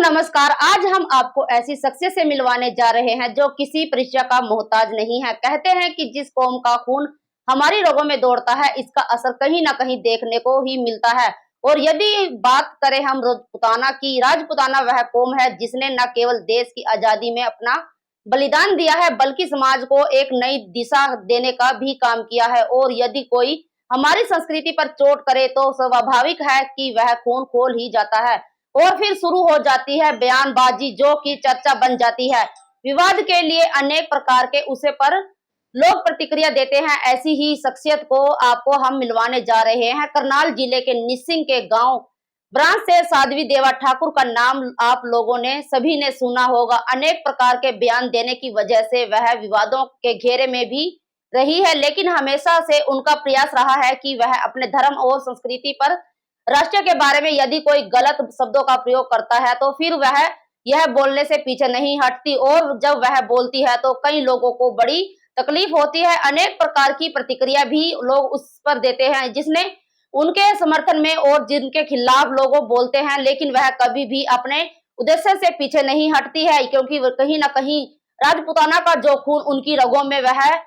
नमस्कार। आज हम आपको ऐसी शख्सियत से मिलवाने जा रहे हैं जो किसी परिचय का मोहताज नहीं है। कहते हैं कि जिस कौम का खून हमारी रगों में दौड़ता है, इसका असर कहीं ना कहीं देखने को ही मिलता है। और यदि बात करें हम राजपुताना की, राजपुताना वह कौम है जिसने न केवल देश की आजादी में अपना बलिदान दिया है, बल्कि समाज को एक नई दिशा देने का भी काम किया है। और यदि कोई हमारी संस्कृति पर चोट करे तो स्वाभाविक है कि वह खून खोल ही जाता है। और फिर शुरू हो जाती है बयानबाजी, जो कि चर्चा बन जाती है। विवाद के लिए अनेक प्रकार के उसे पर लोग प्रतिक्रिया देते हैं। ऐसी ही शख्सियत को आपको हम मिलवाने जा रहे हैं। करनाल जिले के निसिंग के गांव ब्रांच से साध्वी देवा ठाकुर का नाम आप लोगों ने सभी ने सुना होगा। अनेक प्रकार के बयान देने की वजह से वह विवादों के घेरे में भी रही है, लेकिन हमेशा से उनका प्रयास रहा है कि वह अपने धर्म और संस्कृति पर, राष्ट्र के बारे में यदि कोई गलत शब्दों का प्रयोग करता है तो फिर वह यह बोलने से पीछे नहीं हटती। और जब वह बोलती है तो कई लोगों को बड़ी तकलीफ होती है। अनेक प्रकार की प्रतिक्रिया भी लोग उस पर देते हैं, जिसने उनके समर्थन में और जिनके खिलाफ लोग बोलते हैं, लेकिन वह कभी भी अपने उद्देश्य से पीछे नहीं हटती है, क्योंकि कहीं ना कहीं राजपुताना का जो खून उनकी रगों में वह है,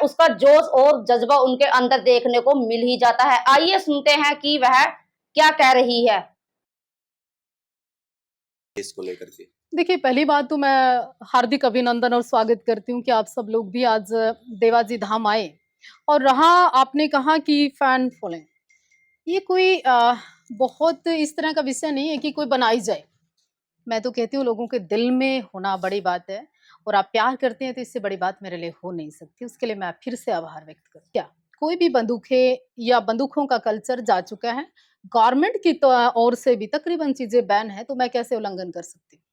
उसका जोश और जज्बा उनके अंदर देखने को मिल ही जाता है। आइए सुनते हैं कि वह क्या कह रही है इसको लेकर के। देखिए, पहली बात तो मैं हार्दिक अभिनंदन और स्वागत करती हूँ कि आप सब लोग भी आज देवाजी धाम आए। और रहा आपने कहा कि फैन फॉलोइंग, ये कोई बहुत इस तरह का विषय नहीं है कि कोई बनाई जाए। मैं तो कहती हूँ लोगों के दिल में होना बड़ी बात है, और आप प्यार करते हैं तो इससे बड़ी बात मेरे लिए हो नहीं सकती। उसके लिए मैं फिर से आभार व्यक्त करूँ। क्या कोई भी बंदूकें या बंदूकों का कल्चर जा चुका है, गवर्नमेंट की तो ओर से भी तकरीबन चीजें बैन है, तो मैं कैसे उल्लंघन कर सकती हूँ।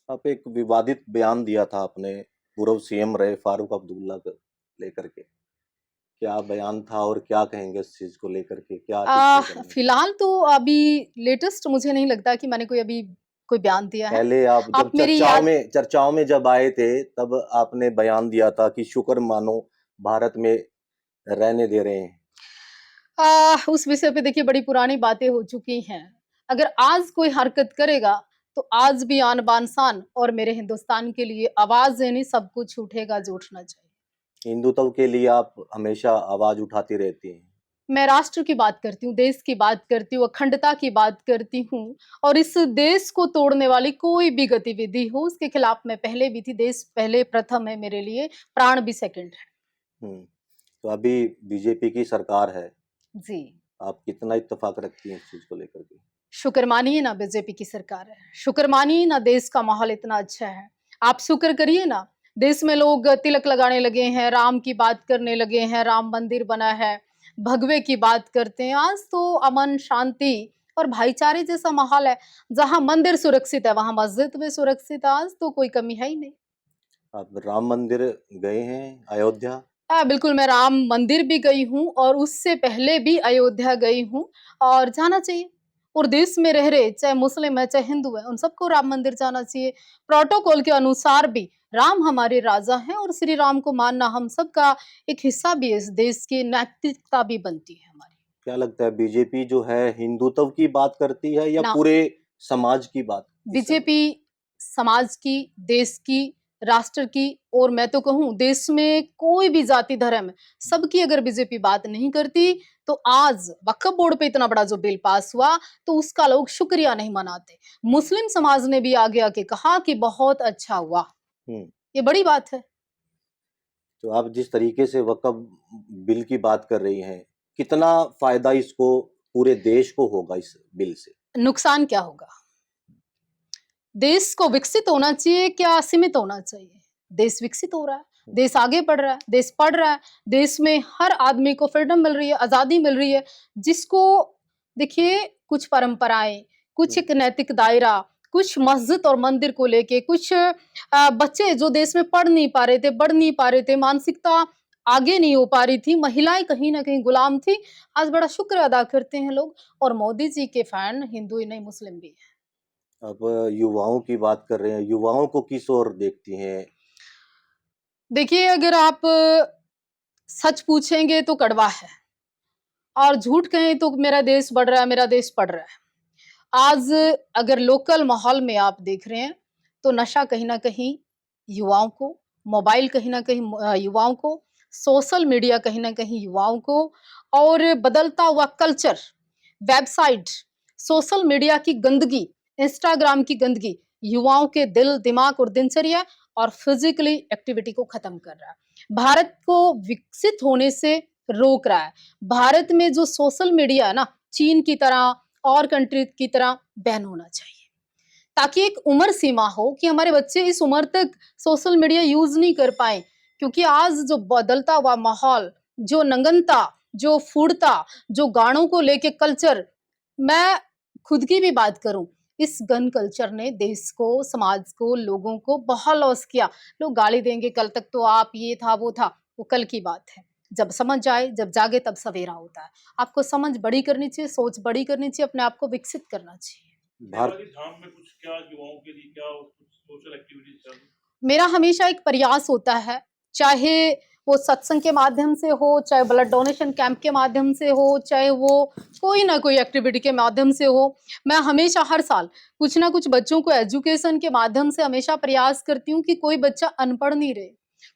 आप एक विवादित बयान दिया था आपने पूर्व सीएम रहे फारूक अब्दुल्ला को लेकर के, क्या बयान था और क्या कहेंगे इस चीज को लेकर के, क्या टिप्पणी करेंगे? फिलहाल तो अभी लेटेस्ट मुझे नहीं लगता कि मैंने कोई बयान दिया है। पहले आप जब मेरी याद चर्चाओं में जब आए थे तब आपने बयान दिया था कि शुक्र मानो भारत में रहने दे रहे हैं। उस विषय पे देखिए बड़ी पुरानी बातें हो चुकी हैं। अगर आज कोई हरकत करेगा तो आज भी आन बान शान और मेरे हिंदुस्तान के लिए आवाज यानी सब कुछ उठेगा जो उठना चाहिए। हिंदुत्व के लिए आप हमेशा आवाज उठाती रहती हैं। मैं राष्ट्र की बात करती हूँ, देश की बात करती हूँ, अखंडता की बात करती हूँ। और इस देश को तोड़ने वाली कोई भी गतिविधि हो उसके खिलाफ मैं पहले भी थी। देश पहले प्रथम है मेरे लिए, प्राण भी सेकंड है। तो अभी बीजेपी की सरकार है जी, आप कितना इत्तेफाक रखती हैं इस चीज को लेकर के? शुक्र मानिए ना बीजेपी की सरकार है, शुक्र मानिए ना देश का माहौल इतना अच्छा है। आप शुक्र करिए ना, देश में लोग तिलक लगाने लगे हैं, राम की बात करने लगे हैं, राम मंदिर बना है, भगवे की बात करते हैं। आज तो अमन शांति और भाईचारे जैसा माहौल है। जहां मंदिर सुरक्षित है वहां मस्जिद भी सुरक्षित है। आज तो कोई कमी है ही नहीं। आप राम मंदिर गए हैं अयोध्या? हाँ बिल्कुल, मैं राम मंदिर भी गई हूँ और उससे पहले भी अयोध्या गई हूँ, और जाना चाहिए। और देश में रह रहे चाहे मुस्लिम है चाहे हिंदू है, उन सबको राम मंदिर जाना चाहिए। प्रोटोकॉल के अनुसार भी राम हमारे राजा हैं और श्री राम को मानना हम सबका एक हिस्सा भी है। इस देश की नैतिकता भी बनती है हमारी। क्या लगता है बीजेपी जो है हिंदुत्व की बात करती है या ना, पूरे समाज की बात? बीजेपी समाज की, देश की, राष्ट्र की, और मैं तो कहूं देश में कोई भी जाति धर्म सबकी अगर बीजेपी बात नहीं करती तो आज वक्फ बोर्ड पे इतना बड़ा जो बिल पास हुआ तो उसका लोग शुक्रिया नहीं मनाते। मुस्लिम समाज ने भी आगे आके कहा कि बहुत अच्छा हुआ। ये बड़ी बात है। तो आप जिस तरीके से वक्फ बिल की बात कर रही हैं, कितना फायदा इसको पूरे देश को होगा इस बिल से? नुकसान क्या होगा? देश को विकसित होना चाहिए क्या सीमित होना चाहिए? देश विकसित हो रहा है, देश आगे बढ़ रहा है, देश पढ़ रहा है, देश में हर आदमी को फ्रीडम मिल रही है, आजादी मिल रही है। जिसको देखिए कुछ परंपराएं, कुछ एक नैतिक दायरा, कुछ मस्जिद और मंदिर को लेके, कुछ बच्चे जो देश में पढ़ नहीं पा रहे थे, बढ़ नहीं पा रहे थे, मानसिकता आगे नहीं हो पा रही थी, महिलाएं कहीं ना कहीं गुलाम थी। आज बड़ा शुक्र अदा करते हैं लोग, और मोदी जी के फैन हिंदू ही नहीं मुस्लिम भी है। अब युवाओं की बात कर रहे हैं, युवाओं को किस ओर देखती हैं? देखिए, अगर आप सच पूछेंगे तो कड़वा है, और झूठ कहें तो मेरा देश बढ़ रहा है, मेरा देश पढ़ रहा है। आज अगर लोकल माहौल में आप देख रहे हैं तो नशा कहीं ना कहीं युवाओं को, मोबाइल कहीं ना कहीं युवाओं को, सोशल मीडिया कहीं ना कहीं युवाओं को, और बदलता हुआ कल्चर, वेबसाइट, सोशल मीडिया की गंदगी, इंस्टाग्राम की गंदगी युवाओं के दिल, दिमाग और दिनचर्या और फिजिकली एक्टिविटी को खत्म कर रहा है। भारत को विकसित होने से रोक रहा है। भारत में जो सोशल मीडिया है ना, चीन की तरह और कंट्री की तरह बैन होना चाहिए, ताकि एक उम्र सीमा हो कि हमारे बच्चे इस उम्र तक सोशल मीडिया यूज नहीं कर पाए। क्योंकि आज जो बदलता हुआ माहौल, जो नंगनता, जो फूडता, जो गानों को लेके कल्चर, मैं खुद की भी बात करूं, इस गन कल्चर ने देश को, समाज को, लोगों को बहुत लॉस किया। लोग गाली देंगे कल तक तो आप, ये था वो था, वो कल की बात है। जब समझ जाए, जब जागे तब सवेरा होता है। आपको समझ बड़ी करनी चाहिए, सोच बड़ी करनी चाहिए, अपने आप को विकसित करना चाहिए। भारत देवाली धाम में कुछ क्या युवाओं के लिए क्या कुछ सोशल एक्टिविटीज चल रही? मेरा हमेशा एक प्रयास होता है, चाहे वो सत्संग के माध्यम से हो, चाहे ब्लड डोनेशन कैंप के माध्यम से हो, चाहे वो कोई ना कोई एक्टिविटी के माध्यम से हो, मैं हमेशा हर साल कुछ ना कुछ बच्चों को एजुकेशन के माध्यम से हमेशा प्रयास करती हूँ कि कोई बच्चा अनपढ़ नहीं रहे,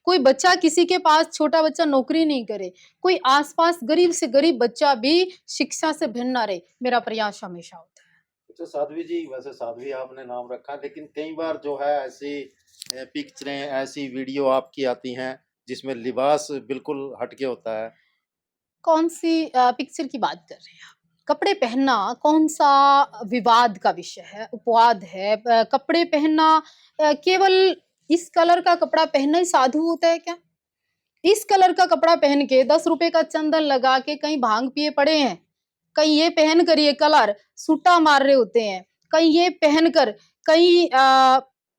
कोई बच्चा किसी के पास, छोटा बच्चा नौकरी नहीं करे, कोई आसपास गरीब से गरीब बच्चा भी शिक्षा से भिन्न ना रहे। मेरा प्रयास हमेशा होता है। अच्छा साध्वी जी, वैसे साध्वी आपने नाम रखा, लेकिन कई बार जो है ऐसी पिक्चरें, ऐसी वीडियो आपकी आती हैं जिसमें लिबास बिल्कुल हटके होता है। कौन सी पिक्चर की बात कर रहे हैं आप? कपड़े पहनना कौन सा विवाद का विषय है, उपवाद है? कपड़े पहनना केवल इस कलर का कपड़ा पहनना ही साधु होता है क्या? इस कलर का कपड़ा पहन के 10 रुपए का चंदन लगा के कहीं भांग पिए पड़े हैं, कहीं ये पहन कर ये कलर सुट्टा मार रहे होते हैं, कहीं ये पहनकर कहीं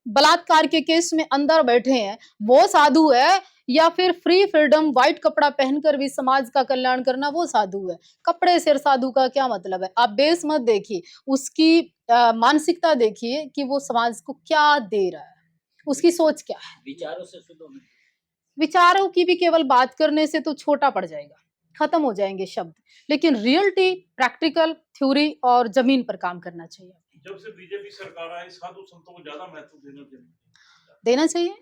बलात्कार के केस में अंदर बैठे हैं, वो साधु है? या फिर फ्री फ्रीडम व्हाइट कपड़ा पहनकर भी समाज का कल्याण करना वो साधु है? कपड़े से साधु का क्या मतलब है? आप बेस मत देखिए, उसकी मानसिकता देखिए कि वो समाज को क्या दे रहा है, उसकी सोच क्या है। विचारों से शुद्ध होना चाहिए। विचारों की भी केवल बात करने से तो छोटा पड़ जाएगा, खत्म हो जाएंगे शब्द, लेकिन रियलिटी, प्रैक्टिकल, थ्योरी और जमीन पर काम करना चाहिए। जब से बीजेपी सरकार आई, साधु संतों को ज्यादा महत्व देना चाहिए।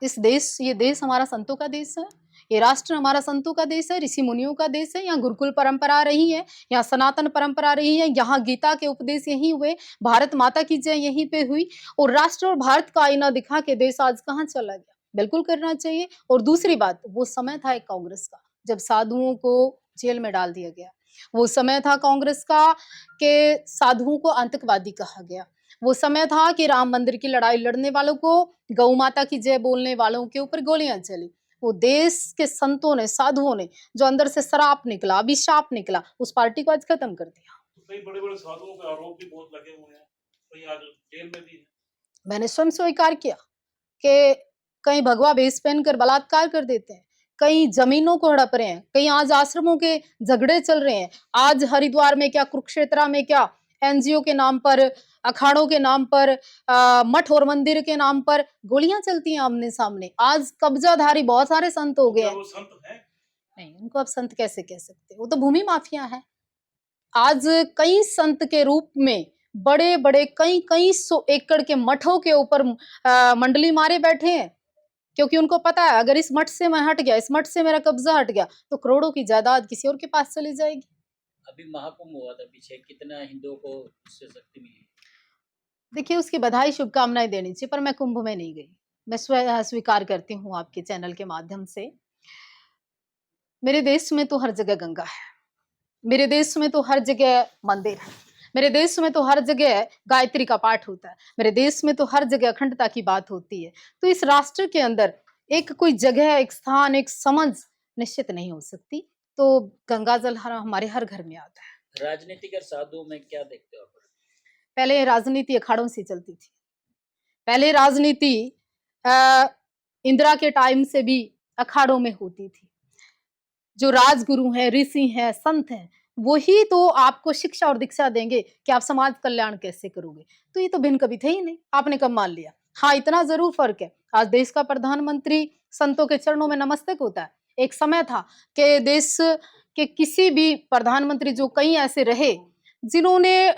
इस देश, ये देश हमारा संतों का देश है, ये राष्ट्र हमारा संतों का देश है, ऋषि मुनियों का देश है। यहाँ गुरुकुल परंपरा रही है, यहाँ सनातन परंपरा रही है, यहाँ गीता के उपदेश यहीं हुए, भारत माता की जय यहीं पे हुई, और राष्ट्र और भारत का आईना दिखा के देश आज कहाँ चला गया? बिल्कुल करना चाहिए। और दूसरी बात, वो समय था एक कांग्रेस का जब साधुओं को जेल में डाल दिया गया, वो समय था कांग्रेस का कि साधुओं को आतंकवादी कहा गया, वो समय था कि राम मंदिर की लड़ाई लड़ने वालों को, गौ माता की जय बोलने वालों के ऊपर गोलियां चली। वो देश के संतों ने, साधुओं ने, जो अंदर से श्राप निकला, अभिशाप निकला, उस पार्टी को आज खत्म कर दिया। कई बड़े बड़े साधुओं पे आरोप भी बहुत लगे हुए हैं, कहीं आज जेल में भी है। मैंने स्वयं स्वीकार किया कि कहीं भगवा भेष पहनकर बलात्कार कर देते हैं, कहीं जमीनों को हड़प रहे हैं, कहीं आज आश्रमों के झगड़े चल रहे हैं, आज हरिद्वार में क्या, कुरुक्षेत्र में क्या, एनजीओ के नाम पर, अखाड़ों के नाम पर, मठ और मंदिर के नाम पर गोलियां चलती हैं आमने सामने। आज कब्जाधारी बहुत सारे संत हो गए क्या हैं। वो संत हैं? नहीं, उनको आप संत कैसे कह सकते? वो तो भूमि माफिया है। आज कई संत के रूप में बड़े बड़े कई सौ एकड़ के मठों के ऊपर मंडली मारे बैठे हैं, क्योंकि उनको पता है अगर इस मठ से मैं हट गया, इस मठ से मेरा कब्जा हट गया, तो करोड़ों की जायदाद किसी और के पास चली जाएगी। अभी महाकुंभ हुआ था पीछे, कितना हिंदुओं को उससे शक्ति मिली? देखिए, उसकी बधाई शुभकामनाएं देनी चाहिए, पर मैं कुंभ में नहीं गई। मैं स्वीकार करती हूँ आपके चैनल के माध्यम से, मेरे देश में तो हर जगह गंगा है, मेरे देश में तो हर जगह मंदिर है, मेरे देश में तो हर जगह गायत्री का पाठ होता है, मेरे देश में तो हर जगह अखंडता की बात होती है। तो इस राष्ट्र के अंदर एक कोई जगह, एक स्थान, एक समझ निश्चित नहीं हो सकती। तो गंगा जल हमारे हर घर में आता है। राजनीतिक और साधु में क्या देखते हो आप? पहले राजनीति अखाड़ों से चलती थी, पहले राजनीति इंदिरा के टाइम से भी अखाड़ों में होती थी। जो राजगुरु हैं, ऋषि हैं, संत हैं, वही तो आपको शिक्षा और दीक्षा देंगे कि आप समाज कल्याण कैसे करोगे। तो ये तो भिन्न कभी थे ही नहीं, आपने कब मान लिया? हाँ, इतना जरूर फर्क है, आज देश का प्रधानमंत्री संतों के चरणों में नमस्तक होता है। एक समय था कि देश के किसी भी प्रधानमंत्री, जो कई ऐसे रहे जिन्होंने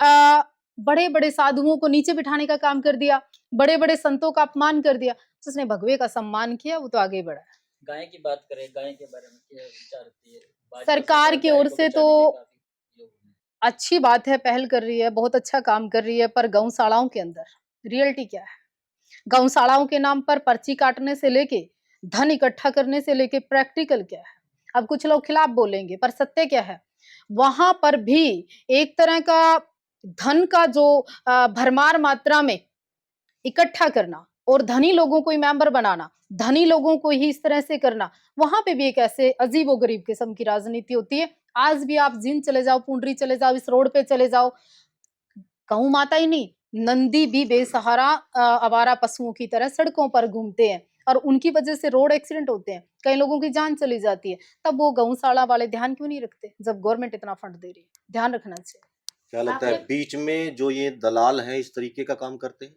बड़े बड़े साधुओं को नीचे बिठाने का काम कर दिया, बड़े बड़े संतों का अपमान कर दिया। जिसने भगवे का सम्मान किया वो तो आगे बढ़ा। गाय की बात करें, गाय के बारे में क्या विचार रखती है भाजपा सरकार की गाय ओर को से बचाने तो के काफी योग हैं। अच्छी बात है, पहल कर रही है, बहुत अच्छा काम कर रही है, पर गौशालाओं के अंदर रियलिटी क्या है? गौशालाओं के नाम पर पर्ची काटने से लेके धन इकट्ठा करने से लेके प्रैक्टिकल क्या है? अब कुछ लोग खिलाफ बोलेंगे, पर सत्य क्या है? वहां पर भी एक तरह का धन का जो भरमार मात्रा में इकट्ठा करना और धनी लोगों को ही मेंबर बनाना, धनी लोगों को ही इस तरह से करना, वहां पे भी एक ऐसे अजीबो गरीब किस्म की राजनीति होती है। आज भी आप जींद चले जाओ, पुंडरी चले जाओ, इस रोड पे चले जाओ, गऊ माता ही नहीं, नंदी भी बेसहारा आवारा पशुओं की तरह सड़कों पर घूमते हैं और उनकी वजह से रोड एक्सीडेंट होते हैं, कई लोगों की जान चली जाती है। तब वो गौशाला वाले ध्यान क्यों नहीं रखते जब गवर्नमेंट इतना फंड दे रही है? ध्यान रखना चाहिए। क्या लगता है बीच में जो ये दलाल हैं इस तरीके का काम करते हैं?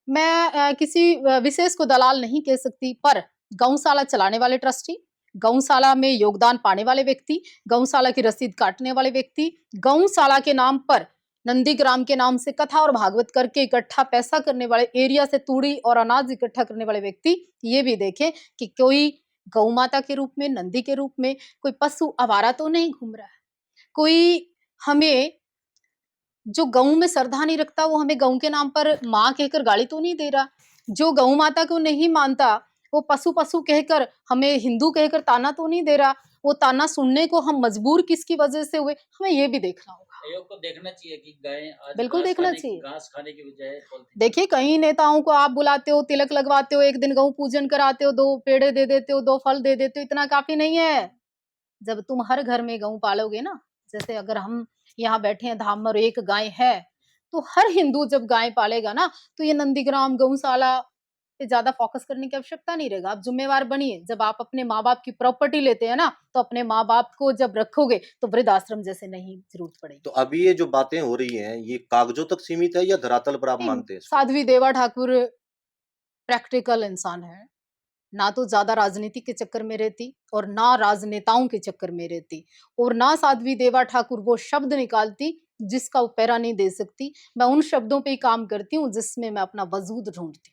मैं किसी विशेष को दलाल नहीं कह सकती, पर गौशाला चलाने वाले ट्रस्टी, गौशाला में योगदान पाने वाले व्यक्ति, गौशाला की रसीद काटने वाले व्यक्ति, गौशाला के नाम पर नंदीग्राम के नाम से कथा और भागवत करके इकट्ठा पैसा करने वाले, एरिया से तूड़ी और अनाज इकट्ठा करने वाले व्यक्ति, ये भी देखें कि कोई गौ माता के रूप में, नंदी के रूप में कोई पशु आवारा तो नहीं घूम रहा है। कोई हमें जो गऊ में श्रद्धा नहीं रखता वो हमें गऊ के नाम पर माँ कहकर गाली तो नहीं दे रहा। जो गऊ माता को नहीं मानता वो पशु पशु कहकर हमें हिंदू कहकर ताना तो नहीं दे रहा। वो ताना सुनने को हम मजबूर किसकी वजह से हुए, हमें ये भी देखना होगा। आयोग को देखना चाहिए कि गाय आज बिल्कुल देखना चाहिए। घास खाने की बजाय पॉलिथीन। देखिए, कई नेताओं को आप बुलाते हो, तिलक लगवाते हो, एक दिन गऊ पूजन कराते हो, 2 पेड़े दे देते हो, 2 फल दे देते हो, इतना काफी नहीं है। जब तुम हर घर में गऊ पालोगे ना, जैसे अगर हम यहाँ बैठे हैं धाम में और एक गाय है, तो हर हिंदू जब गाय पालेगा ना, तो ये नंदीग्राम गौशाला पे ज्यादा फोकस करने की आवश्यकता नहीं रहेगा। आप जिम्मेवार बनिए। जब आप अपने माँ बाप की प्रॉपर्टी लेते हैं ना, तो अपने माँ बाप को जब रखोगे तो वृद्धाश्रम जैसे नहीं जरूरत पड़ेगी। तो अभी ये जो बातें हो रही हैं ये कागजों तक सीमित है या धरातल पर आप मानते हैं इसको? साध्वी देवा ठाकुर प्रैक्टिकल इंसान है, ना तो ज्यादा राजनीति के चक्कर में रहती और ना राजनेताओं के चक्कर में रहती, और ना साध्वी देवा ठाकुर वो शब्द निकालती जिसका वो पैरा नहीं दे सकती। मैं उन शब्दों पे ही काम करती हूँ जिसमें मैं अपना वजूद ढूंढती हूँ।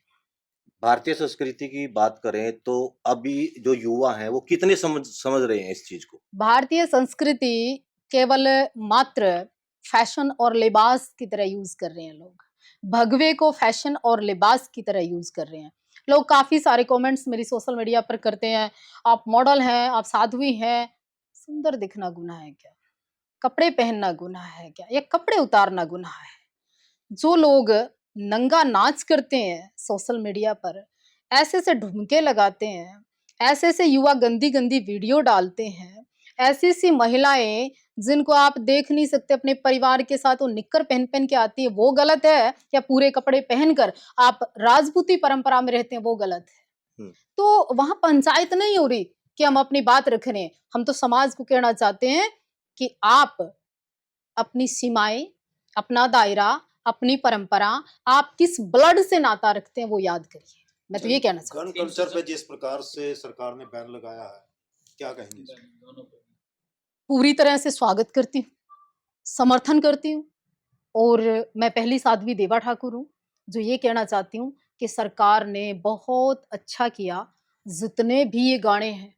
भारतीय संस्कृति की बात करें तो अभी जो युवा हैं वो कितने समझ रहे हैं इस चीज को? भारतीय संस्कृति केवल मात्र फैशन और लिबास की तरह यूज कर रहे हैं लोग। भगवे को फैशन और लिबास की तरह यूज कर रहे हैं लोग। काफी सारे कमेंट्स मेरी सोशल मीडिया पर करते हैं, आप मॉडल हैं, आप साध्वी हैं। सुंदर दिखना गुनाह है क्या? कपड़े पहनना गुनाह है क्या? या कपड़े उतारना गुनाह है? जो लोग नंगा नाच करते हैं सोशल मीडिया पर, ऐसे से ढुमके लगाते हैं, ऐसे से युवा गंदी गंदी वीडियो डालते हैं, ऐसी सी महिलाएं जिनको आप देख नहीं सकते अपने परिवार के साथ, वो निक्कर पहन पहन के आती है, वो गलत है? या पूरे कपड़े पहनकर आप राजपूती परंपरा में रहते हैं, वो गलत है? तो वहां पंचायत नहीं हो रही कि हम अपनी बात रख रहे हैं। हम तो समाज को कहना चाहते हैं कि आप अपनी सीमाएं, अपना दायरा, अपनी परंपरा, आप किस ब्लड से नाता रखते हैं वो याद करिए। मैं तो ये कहना चाहती हूँ। गन कल्चर पे जिस प्रकार से सरकार ने बैन लगाया है, क्या कहेंगे इस पे? दोनों को पूरी तरह से स्वागत करती हूँ, समर्थन करती हूँ, और मैं पहली साध्वी देवा ठाकुर हूँ जो ये कहना चाहती हूँ कि सरकार ने बहुत अच्छा किया। जितने भी ये गाने हैं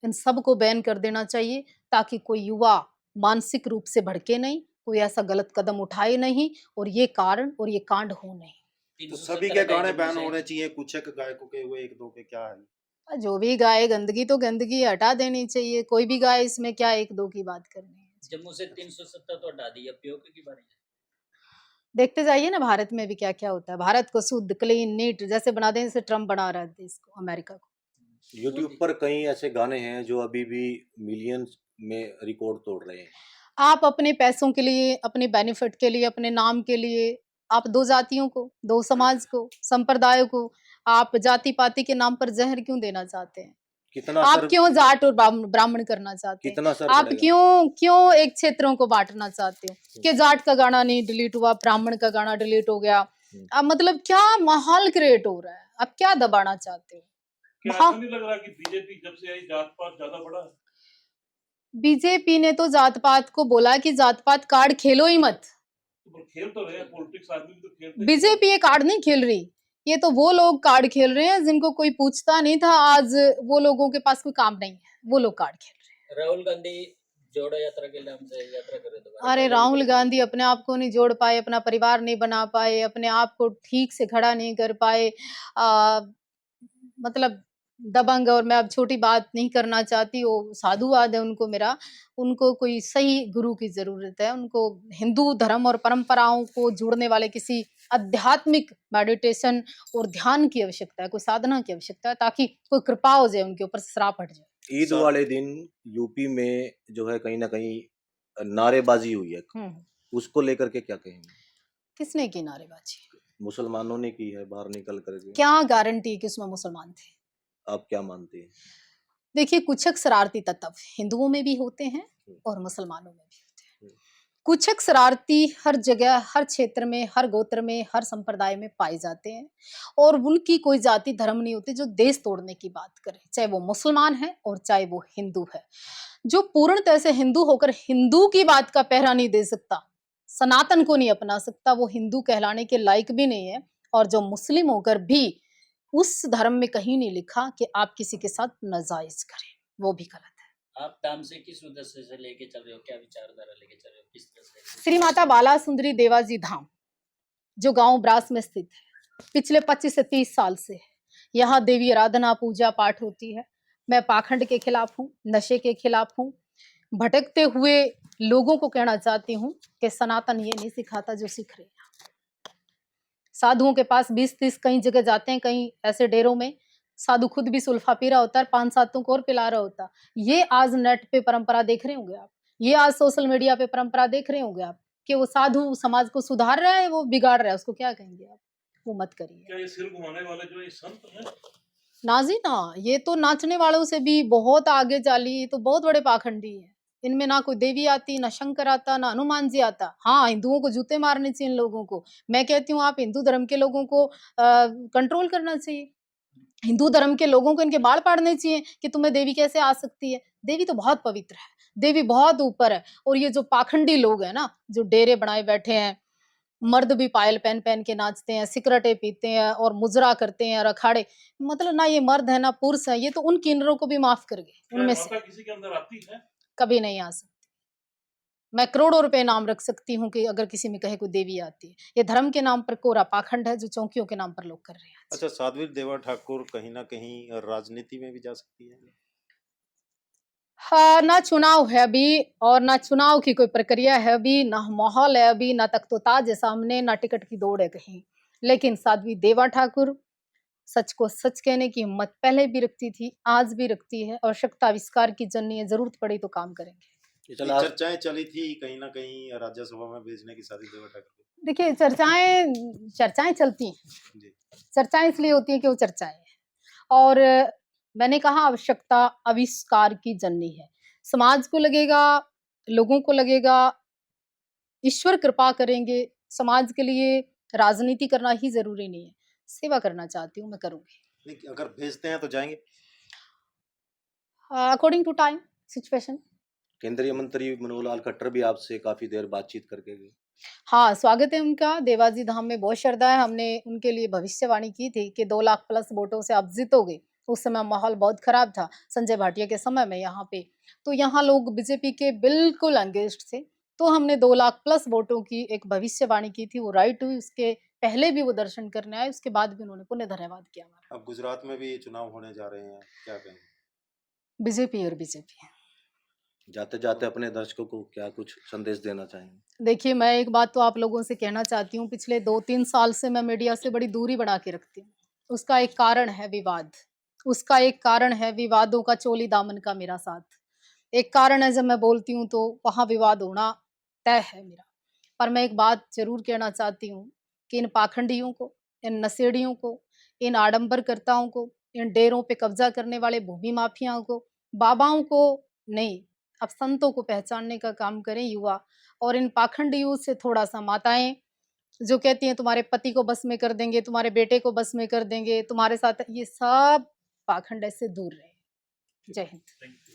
इन सब को बैन कर देना चाहिए, ताकि कोई युवा मानसिक रूप से भड़के नहीं, कोई ऐसा गलत कदम उठाए नहीं, और ये कारण और ये कांड हो नहीं। तो सभी के गाने बैन होने चाहिए, कुछ एक गायकों के हुए एक दो के क्या है? जो भी गाए गंदगी तो गंदगी हटा देनी चाहिए। कोई भी गाए, इसमें क्या एक दो की बात करनी है। जम्मू से 370 तो हटा दी, अब पीओके की बारी है। देखते जाइए ना भारत में भी क्या क्या होता है। भारत को शुद्ध, क्लीन, नीट जैसे बना दें जैसे ट्रम्प बना रहा है देश को, अमेरिका को। यूट्यूब पर कई ऐसे गाने हैं जो अभी भी मिलियंस में रिकॉर्ड तोड़ रहे हैं। आप अपने पैसों के लिए, अपने बेनिफिट के लिए, अपने नाम के लिए आप दो जातियों को, दो समाज को, संप्रदायों को आप जाति पाति के नाम पर जहर क्यों देना चाहते हैं? कितना आप असर क्यों जाट और ब्राह्मण करना चाहते हैं? कितना असर आप पड़ेगा? क्यों एक क्षेत्रों को बांटना चाहते हो कि जाट का गाना नहीं डिलीट हुआ, ब्राह्मण का गाना डिलीट हो गया? अब मतलब क्या माहौल क्रिएट हो रहा है? आप क्या दबाना चाहते हो? क्या ऐसा नहीं लग रहा कि बीजेपी जब से आई जात पात ज्यादा बढ़ा है? बीजेपी ने तो जात पात को बोला कि जात पात कार्ड खेलो ही मत, तो पर खेल तो रहे, पॉलिटिक्स आदमी भी तो खेलते हैं। बीजेपी ये कार्ड नहीं खेल रही, ये तो वो लोग कार्ड खेल रहे हैं जिनको कोई पूछता नहीं था, आज वो लोगों के पास कोई काम नहीं है, वो लोग कार्ड खेल रहे राहुल गांधी जोड़ो यात्रा के नाम से यात्रा करे हैं। दोबारा, अरे पहले भी राहुल करे थे। गांधी अपने आप को नहीं जोड़ पाए, अपना परिवार नहीं बना पाए, अपने आप को ठीक से खड़ा नहीं कर पाए। मतलब दबंग, और मैं अब छोटी बात नहीं करना चाहती, वो साधुवाद है उनको मेरा, उनको कोई सही गुरु की जरूरत है, उनको हिंदू धर्म और परंपराओं को जोड़ने वाले किसी आध्यात्मिक मेडिटेशन और ध्यान की आवश्यकता है, कोई साधना की आवश्यकता है, ताकि कोई कृपा हो जाए उनके ऊपर से, श्राप हट जाए। ईद सर- वाले दिन यूपी में जो है कहीं ना कहीं नारेबाजी हुई है, उसको लेकर के क्या कहेंगे? किसने की नारेबाजी? मुसलमानों ने की है बाहर निकल करके। क्या गारंटी कि उसमें मुसलमान थे? आप क्या मानते हैं? देखिए, कुछक शरारती तत्व हिंदुओं में भी होते हैं और मुसलमानों में भी होते हैं। कुछक शरारती हर जगह, हर क्षेत्र में, हर गोत्र में, हर संप्रदाय में पाए जाते हैं, और उनकी कोई जाति धर्म नहीं होती जो देश तोड़ने की बात करे, चाहे वो मुसलमान है और चाहे वो हिंदू है। जो पूर्णतः से हिंदू होकर हिंदू की बात का पहरा नहीं दे सकता, सनातन को नहीं अपना सकता, वो हिंदू कहलाने के लायक भी नहीं है। और जो मुस्लिम होकर भी उस धर्म में कहीं नहीं लिखा कि आप किसी के साथ नाजायज करें, वो भी गलत है। आप धाम से किस उद्देश्य से लेके चल रहे हो, क्या विचारधारा लेके चल रहे हो, किस तरह से? श्री माता बाला सुंदरी देवाजी धाम, जो गांव ब्रास में स्थित है, पिछले 25 से 30 साल से है। यहाँ देवी आराधना, पूजा पाठ होती है। मैं पाखंड के खिलाफ हूँ, नशे के खिलाफ हूँ। भटकते हुए लोगों को कहना चाहती हूँ कि सनातन ये नहीं सिखाता जो सीख रहे हैं। साधुओं के पास 20-30 कई जगह जाते हैं, कहीं ऐसे डेरों में साधु खुद भी सुल्फा पी रहा होता है, 5 सातों को और पिला रहा होता। ये आज नेट पे परंपरा देख रहे होंगे आप, ये आज सोशल मीडिया पे परंपरा देख रहे होंगे आप, कि वो साधु समाज को सुधार रहा है, वो बिगाड़ रहा है, उसको क्या कहेंगे आप? वो मत करिए। क्या ये सिर घुमाने वाले जो ये संत हैं, नाजी ना, ये तो नाचने वालों से भी बहुत आगे चाली, ये तो बहुत बड़े पाखंडी है। इनमें ना कोई देवी आती, ना शंकर आता, ना हनुमान जी आता। हाँ, हिंदुओं को जूते मारने चाहिए इन लोगों को। मैं कहती हूँ आप हिंदू धर्म के लोगों को कंट्रोल करना चाहिए। हिंदू धर्म के लोगों को इनके बाल पाड़ने चाहिए कि तुम्हें देवी कैसे आ सकती है। देवी तो बहुत पवित्र है, देवी बहुत ऊपर है। और ये जो पाखंडी लोग हैं ना, जो डेरे बनाए बैठे हैं, मर्द भी पायल पहन पहन के नाचते हैं, सिगरेटें पीते हैं और मुजरा करते हैं और अखाड़े, मतलब ना ये मर्द है ना पुरुष है, ये तो उन किन्नरों को भी माफ कर गए क्या उनमें माता से। किसी के अंदर आती है? कभी नहीं आ सकती। मैं करोड़ों रुपए नाम रख सकती हूँ कि अगर किसी में कहे कोई देवी आती है। ये धर्म के नाम पर कोरा पाखंड है जो चौकियों के नाम पर लोग कर रहे हैं। अच्छा, साध्वी देवा ठाकुर कहीं ना कहीं राजनीति में भी जा सकती है? हाँ, ना चुनाव है अभी, और ना चुनाव की कोई प्रक्रिया है अभी, ना माहौल है अभी, ना तख्तोताज है सामने, ना टिकट की दौड़ है कहीं। लेकिन साध्वी देवा ठाकुर सच को सच कहने की हिम्मत पहले भी रखती थी, आज भी रखती है, और शक्त आविष्कार की जननी है, जरूरत पड़ी तो काम करेंगे। ये ये चला चर्चाएं चली थी कहीं ना कहीं राज्यसभा में भेजने की साध्वी देवा ठाकुर को। देखिए, चर्चाएं चलती हैं। जी। चर्चाएं इसलिए होती हैं कि वो चर्चाएं हैं, और मैंने कहा आवश्यकता आविष्कार की जननी है। समाज को लगेगा, लोगों को लगेगा, ईश्वर कृपा करेंगे, समाज के लिए राजनीति करना ही जरूरी नहीं है। सेवा करना चाहती हूँ, मैं करूंगी नहीं, अगर भेजते हैं तो जाएंगे? According to time situation. केंद्रीय मंत्री मनोहर लाल खट्टर भी आपसे काफी देर बातचीत करके गए। हाँ, स्वागत है उनका। देवाजी धाम में बहुत श्रद्धा है। हमने उनके लिए भविष्यवाणी की थी कि 2 लाख प्लस वोटों से आप जीतोगे। उस समय माहौल बहुत खराब था, संजय भाटिया के समय में यहाँ पे। तो यहाँ लोग बीजेपी के बिल्कुल अगेंस्ट थे। तो हमने 2 लाख प्लस वोटों की एक भविष्यवाणी की थी, वो राइट हुई। उसके पहले भी वो दर्शन करने आए, उसके बाद भी उन्होंने पुनः धन्यवाद किया हमारा। अब गुजरात में भी चुनाव होने जा रहे हैं, क्या कहेंगे? बीजेपी और बीजेपी। जाते जाते अपने दर्शकों को क्या कुछ संदेश देना चाहेंगे? देखिए, मैं एक बात तो आप लोगों से कहना चाहती हूँ, पिछले 2-3 साल से मैं मीडिया से बड़ी दूरी बना के रखती हूँ। उसका एक कारण है विवाद, उसका एक कारण है विवादों का चोली दामन का मेरा साथ। एक कारण है जब मैं बोलती हूँ तो वहाँ विवाद होना तय है मेरा। पर मैं एक बात जरूर कहना चाहती हूँ कि इन पाखंडियों को, इन नशेड़ियों को, इन आडंबरकर्ताओं को, इन डेरों पे कब्जा करने वाले भूमि माफियाओं को, बाबाओं को नहीं, अब संतों को पहचानने का काम करें युवा। और इन पाखंडियों से थोड़ा सा माताएं जो कहती हैं तुम्हारे पति को बस में कर देंगे, तुम्हारे बेटे को बस में कर देंगे, तुम्हारे साथ, ये सब पाखंड से दूर रहे। जय हिंद। Thank you.